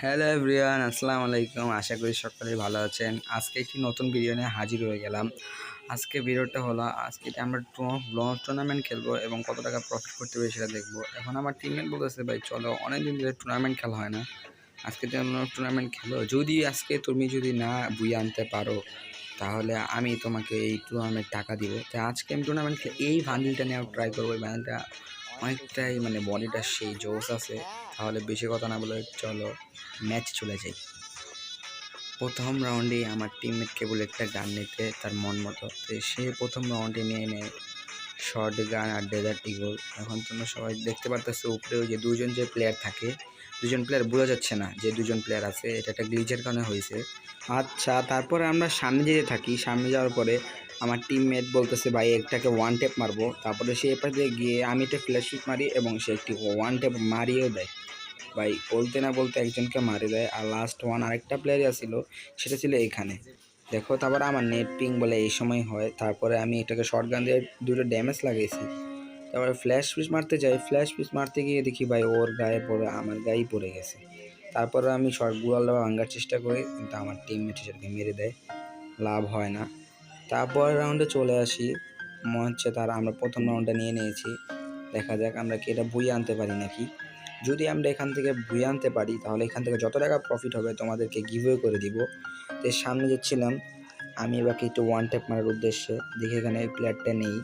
Hello everyone, আসসালামু আলাইকুম। আশা করি সকলেই ভালো আছেন। আজকে একটি নতুন ভিডিও নিয়ে হাজির হয়ে গেলাম। আজকে ভিডিওটা হলো আজকে আমরা ব্রোঞ্জ টুর্নামেন্ট খেলবো এবং কত টাকা প্রফিট করতে পারি সেটা দেখবো। এখন আমার টিমমেট বলতেছে, ভাই চলো, অনেকদিন ধরে টুর্নামেন্ট খেলা হয় না, আজকে টুর্নামেন্ট খেলো। যদি আজকে তুমি যদি না বুয়ে আনতে পারো তাহলে আমি তোমাকে এই টুর্নামেন্ট টাকা দিব। তো আজকে আমি টুর্নামেন্ট খেলে এই বান্ডিলটা নেওয়ার ট্রাই করবো। এই বান্ডিলটা অনেকটাই বডিটা সেই জোস আছে। তাহলে বেশি কথা না বলে চলো ম্যাচ চলে যাই। প্রথম রাউন্ডে আমার টিমমেট কেবল একটা গান নিতে তার মন মতো, তো সে প্রথম রাউন্ডে নিয়ে নেয় শর্ট গান আর ডেজার্ট ইগল। এখন তোমরা সবাই দেখতে পারতেছো উপরে ওই যে দুজন যে প্লেয়ার থাকে, দুজন প্লেয়ার বোঝা যাচ্ছে না যে দুজন প্লেয়ার আছে, এটা একটা গ্লিচের কারণে হয়েছে। আচ্ছা, তারপরে আমরা সামনে যেতে থাকি। সামনে যাওয়ার পরে আমার টিমমেট বলতেছে, ভাই একটাকে ওয়ান ট্যাপ মারবো। তারপরে সে এপাশে গিয়ে আমি একটা ফ্ল্যাশ শুট মারি এবং সে একটি ওয়ান ট্যাপ মারিয়েও দেয়। ভাই বলতে না বলতে একজনকে মারি দেয়। আর লাস্ট ওয়ান আরেকটা প্লেয়ার ছিল, সেটা ছিল এখানে দেখো। তারপরে আমার নেট পিং বলে এই সময় হয়। তারপরে আমি এটাকে শর্ট গান দিয়ে দুটো ড্যামেজ লাগাইছি। তারপরে ফ্ল্যাশ পিস মারতে যাই, ফ্ল্যাশ পিস মারতে গিয়ে দেখি ভাই ওর গায়ে পড়ে আমার গায়েই পড়ে গেছে। তারপরে আমি শর্ট গুলাল দেওয়া ভাঙার চেষ্টা করি, কিন্তু আমার টিমমেট সেটাকে মেরে দেয়, লাভ হয় না। তারপর রাউন্ডে চলে আসি। মনে হচ্ছে আমরা প্রথম রাউন্ডটা নিয়ে নিয়েছি। দেখা যাক আমরা কি এটা বুয়ে আনতে পারি নাকি। যদি আমরা এখান থেকে বুয়ে আনতে পারি তাহলে এখান থেকে যত টাকা প্রফিট হবে তোমাদেরকে গিভওয়ে করে দিব। তো সামনে যাচ্ছিলাম আমি বাকি একটু ওয়ান ট্যাপ মারার উদ্দেশ্যে, দেখি এখানে প্লেয়ারটা নেই।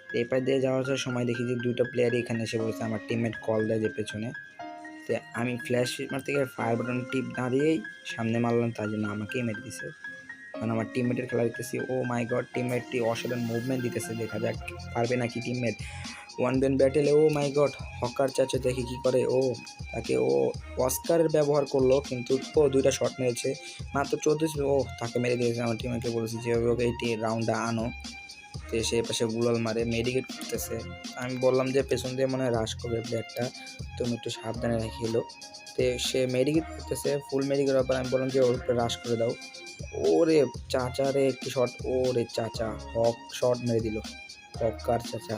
তো এপার দিয়ে যাওয়ার সময় দেখি যে দুইটা প্লেয়ারই এখানে এসে বলছে। আমার টিমমেট কল দেয় যে পেছনে। তো আমি ফ্ল্যাশ মারতে গিয়ে ফায়ার বাটন টিপ না দিয়েই সামনে মারলাম, তার জন্য আমাকেই মেরে দিছে। কারণ আমার টিমমেটের খেলা দিতেছি। ও মাই গড, টিমমেটটি অসাধারণ মুভমেন্ট দিতেছে, দেখা যাক পারবে নাকি টিমমেট ওয়ান বেন ব্যাটেলে। ও মাই গড, হকার চাচা দেখে কি করে, ও তাকে অস্কারের ব্যবহার করলো, কিন্তু ও দুইটা শট মেরেছে, মাত্র 14 ছিল। ও তাকে মেরে দিয়েছে। আমার টিমমেটকে বলেছি যে ওকে এইটি রাউন্ডটা আনো। তো সে পাশে গুলাল মারে, মেডিকেট করতেছে। আমি বললাম যে পেছন দিয়ে মনে হয় রাশ করবে প্লেয়ারটা, তুমি একটু সাবধানে রাখিলো। তো সে মেডিকেট করতেছে, ফুল মেডিকেট হওয়ার পর আমি বললাম যে ওর উপরে রাশ করে দাও। ওরে চাচা রে, একটি শট, ওরে চাচা হক শট মেরে দিল, হকার চাচা।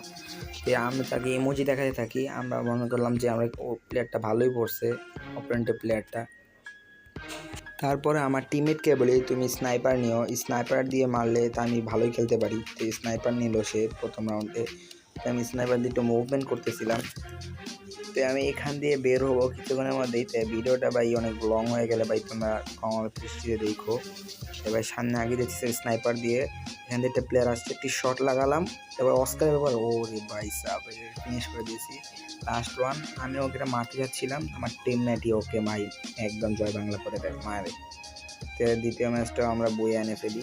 আমি তাকে ইমোজি দেখাতে থাকি। আমরা মনে করলাম যে আমরা ও প্লেয়ারটা ভালোই পড়ছে, অপোনেন্টের প্লেয়ারটা। তারপরে আমার টিমমেটকে বলি, তুমি স্নাইপার নিও, স্নাইপার দিয়ে মারলে তা আমি ভালোই খেলতে পারি। তো স্নাইপার নিল সে প্রথম রাউন্ডে। তো আমি স্নাইপার দিয়ে একটু মুভমেন্ট করতেছিলাম। তো আমি এখান দিয়ে বের হবো কিছুক্ষণের মধ্যেই। তো ভিডিওটা ভাই অনেক লং হয়ে গেলে ভাই তোমরা কমার দৃষ্টিতে দেখো। এবার সামনে আগে দেখছি স্নাইপার দিয়ে এখান থেকে একটা প্লেয়ার আসছে, একটি শট লাগালাম। এবার অস্কারের ব্যাপার, ও রে ভাই সাহেব, ফিনিশ করে দিয়েছি। লাস্ট ওয়ান, আমি ওকে মারতে যাচ্ছিলাম, আমার টিমমেটই ওকে একদম জয় বাংলা করে দেয়, মারে। তো দ্বিতীয় ম্যাচটাও আমরা বয়ে এনে ফেলি,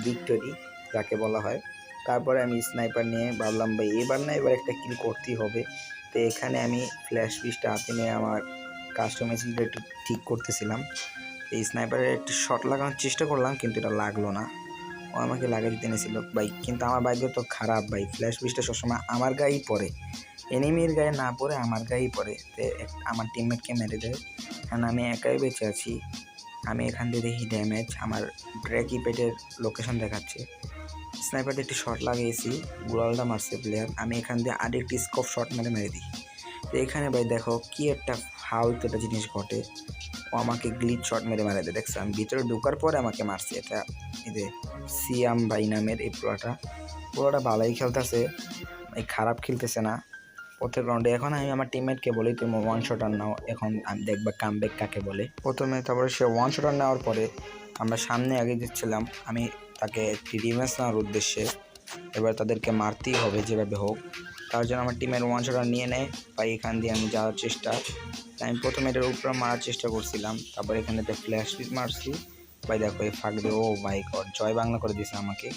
ভিক্টোরি যাকে বলা হয়। তারপরে আমি স্নাইপার নিয়ে ভাবলাম ভাই এবার একটা কিল করতেই হবে। তো এখানে আমি ফ্ল্যাশ পিসটা হাতে নিয়ে আমার কাস্টমাইজটা একটু ঠিক করতেছিলাম। এই স্নাইপারের একটি শট লাগানোর চেষ্টা করলাম, কিন্তু এটা লাগলো না, ও আমাকে লাগিয়ে দিতে এনেছিল ভাই। কিন্তু আমার ভাগ্য তো খারাপ ভাই, ফ্ল্যাশ পিসটা সবসময় আমার গায়েই পড়ে, এনিমির গায়ে না পড়ে আমার গায়েই পড়ে। তো আমার টিমমেটকে মেরে দেয়, কারণ আমি একাই বেঁচে আছি। আমি এখান দিয়ে দেখি ড্যামেজ, আমার ড্র্যাকি পেটের লোকেশন দেখাচ্ছে। স্নাইপার দিয়ে একটি শট লাগিয়েছি, গুলালটা মারছে প্লেয়ার। আমি এখান দিয়ে আরেকটি স্কোপ শট মেরে দিই। তো এখানে ভাই দেখো কি একটা ফালতু একটা জিনিস ঘটে, ও আমাকে গ্লিচ শট মেরে দেয়। দেখছো আমি ভিতরে ঢোকার পরে আমাকে মারছে। এটা এই যে সিয়াম ভাই নামের এই পুরোটা ভালোই খেলতেছে, এই খারাপ খেলতেছে না প্রত্যেক রাউন্ডে। এখন আমি আমার টিমমেটকে বলি তুমি ওয়ান শটার নাও, এখন আমি দেখবা কামব্যাক কাকে বলে প্রথমে। তারপরে সে ওয়ান শটার নেওয়ার পরে আমরা সামনে আগে যাচ্ছিলাম, আমি তাকে একটি রিভেঞ্জ নেওয়ার উদ্দেশ্যে। এবার তাদেরকে মারতেই হবে যেভাবে হোক, তার জন্য আমার টিমের ওয়ান শটার নিয়ে নেয়। তাই এখান দিয়ে আমি যাওয়ার চেষ্টা, আমি প্রথমে এটার উপরে মারার চেষ্টা করছিলাম, তারপর এখানে একটা ফ্ল্যাশ মারছি ভাই। দেখো এই ফাঁক দিয়ে, ও ভাই গড, জয় বাংলা করে দিয়েছে আমাকে।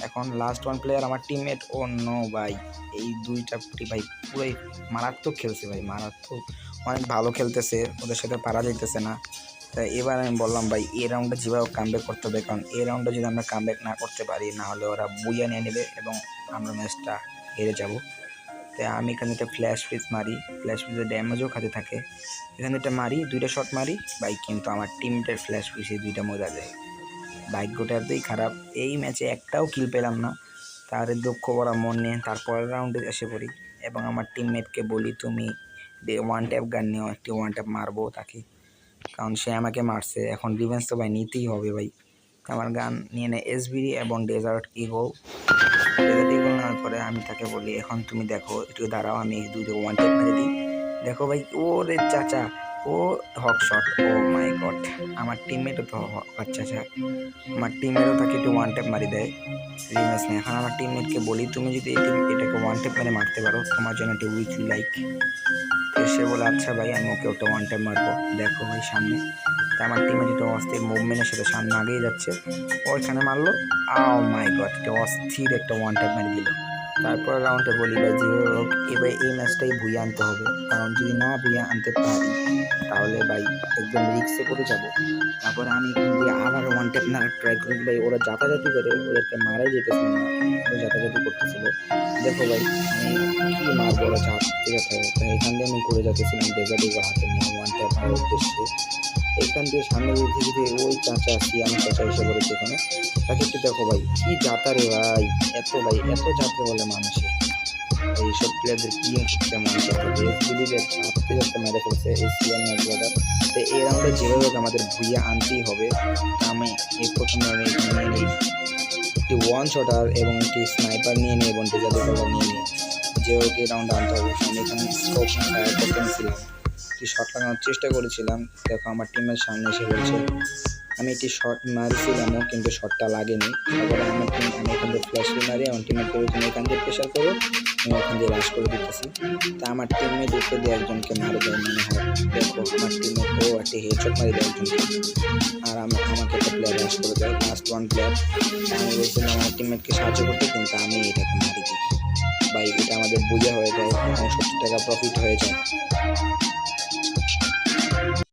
এখন লাস্ট ওয়ান প্লেয়ার আমার টিমমেট, ও নো ভাই, এই দুইটা ভাই পুরোই মারাত্মক খেলছে ভাই, মারাত্মক অনেক ভালো খেলতেছে, ওদের সাথে পারা যাইতেছে না। তাই এবার আমি বললাম ভাই এই রাউন্ডে যেভাবে কামব্যাক করতে হবে, কারণ এই রাউন্ডে যদি আমরা কামব্যাক না করতে পারি না হলে ওরা বুইয়া নিয়ে নেবে এবং আমরা ম্যাচটা হেরে যাব। তাই আমি এখানে একটা ফ্ল্যাশ মারি, ফ্ল্যাশ ফ্রিজের ড্যামেজও খাতে থাকে। এখানে একটা মারি, দুইটা শট মারি ভাই, কিন্তু আমার টিমটার ফ্ল্যাশ ফ্রিজে দুইটা মজা যায়। ভাগ্যটা এতই খারাপ, এই ম্যাচে একটাও কিল পেলাম না। তার দুঃখ ভরা মন নিয়ে তারপরের রাউন্ডে এসে পড়ি এবং আমার টিমমেটকে বলি তুমি ওয়ান ট্যাপ গান নিও, একটি ওয়ান ট্যাপ মারবো তাকে। কারণ সে আমাকে মারছে। এখন রিভেঞ্জ তো ভাই নিতেই হবে ভাই। আমার গান নিয়ে নেয় এসবিডি এবং ডেজার্ট ইগল। ডেজার্ট ইগল নেওয়ার পরে আমি তাকে বলি, এখন তুমি দেখো একটু দাঁড়াও, আমি দুটো ওয়ান টেপ মেরে দিই। দেখো ভাই, ও রে চাচা, ও হক শট। ও মাই গড, আমার টিমমেটও তো হক চাচা, আমার টিমমেটও তাকে একটু ওয়ান টেপ মারি দেয়। রিভেঞ্জ নেই। এখন আমার টিমমেটকে বলি, তুমি যদি এটাকে ওয়ান টেপ মেরে মারতে পারো তোমার জন্য একটু উইকলি লাইক। তো সে বলে আচ্ছা ভাই, আমি ওকে একটা ওয়ান টাইম মারবো। দেখো ভাই সামনে, তা আমার টিমে যেটা অস্থির মুভমেন্টের সাথে সামনে আগেই যাচ্ছে, ওইখানে মারলো। আও মাই গড, এটা অস্থির একটা ওয়ান টাইম মেরে দিল। তারপর রাউন্ডে বলি ভাই, যে হোক এবার এই ম্যাচটাই ভুইয়ে আনতে হবে, কারণ যদি না ভুইয়ে আনতে পারি তাহলে ভাই একদম রিক্সে পড়ে যাবো। তারপরে আমি এখান দিয়ে আবার ওয়ান টাইম না ট্রাই করি ভাই, ওরা জাতাজাতি করে, ওদেরকে মারাই যেতেছিল না, ওরা জাতাজাতি করতেছিল। দেখো ভাই, আমি কি মারবো, ওরা চাপতে থাকে। তাই এখান দিয়ে আমি ঘুরে যাচ্ছিলাম ডেজার্ট ইগল হাতে নিয়ে ওয়ান টাইম মারার উদ্দেশ্যে। এখান দিয়ে সামনে ধীরে ধীরে ওই চাচা সিয়াম চাচা এসে পড়েছে এখানে। তাকে একটু দেখো ভাই, কি জাতারে ভাই, এত ভাই এত জাতে বলে মানুষে। এইসব প্লেয়ারদের কি কেমন এসবিডিদের চাপতে যাতে মেরে ফেলছে এই সিয়াম ব্রাদার। তো এই রাউন্ডে যেভাবে হোক আমাদের ভুইয়া আনতেই হবে। আমি এই প্রথম রাউন্ডে এখানে নিয়ে একটি ওয়ান শটার এবং একটি স্নাইপার নিয়ে নিই এবং ডেজার্ট ইগল নিয়ে নিই। যে ওকে রাউন্ডে আনতে হবে। আমি এখানে স্কোপ ফায়ার করতেছিলাম, একটি শট লাগানোর চেষ্টা করেছিলাম। দেখো আমার টিমের সামনে এসে বলছে, আমি একটি শট মারিছিলামও কিন্তু শটটা লাগেনি। তারপরে আমি এখান থেকে ফ্ল্যাশ মারি, আমার টিমমেট করে তুমি এখান থেকে প্রেশার করো, আমি ওখান দিয়ে রাশ করে দিতেছি। তা আমার টিমমেট উপরে দিয়ে একজনকে মারে দেয় মনে হয়। দেখো আমার টিমমেট ও একটি হেডশট মারি দেয় একজনকে, আর আমাকে একটা প্লেয়ার রাশ করে দেয়, লাস্ট ওয়ান প্লেয়ার। আমি বলছিলাম আমার টিমমেটকে সাহায্য করতে, কিন্তু আমি এটাকে মারি দিই ভাই। এটা আমাদের বোঝা হয়ে যায় এবং 70 টাকা প্রফিট হয়ে যায়।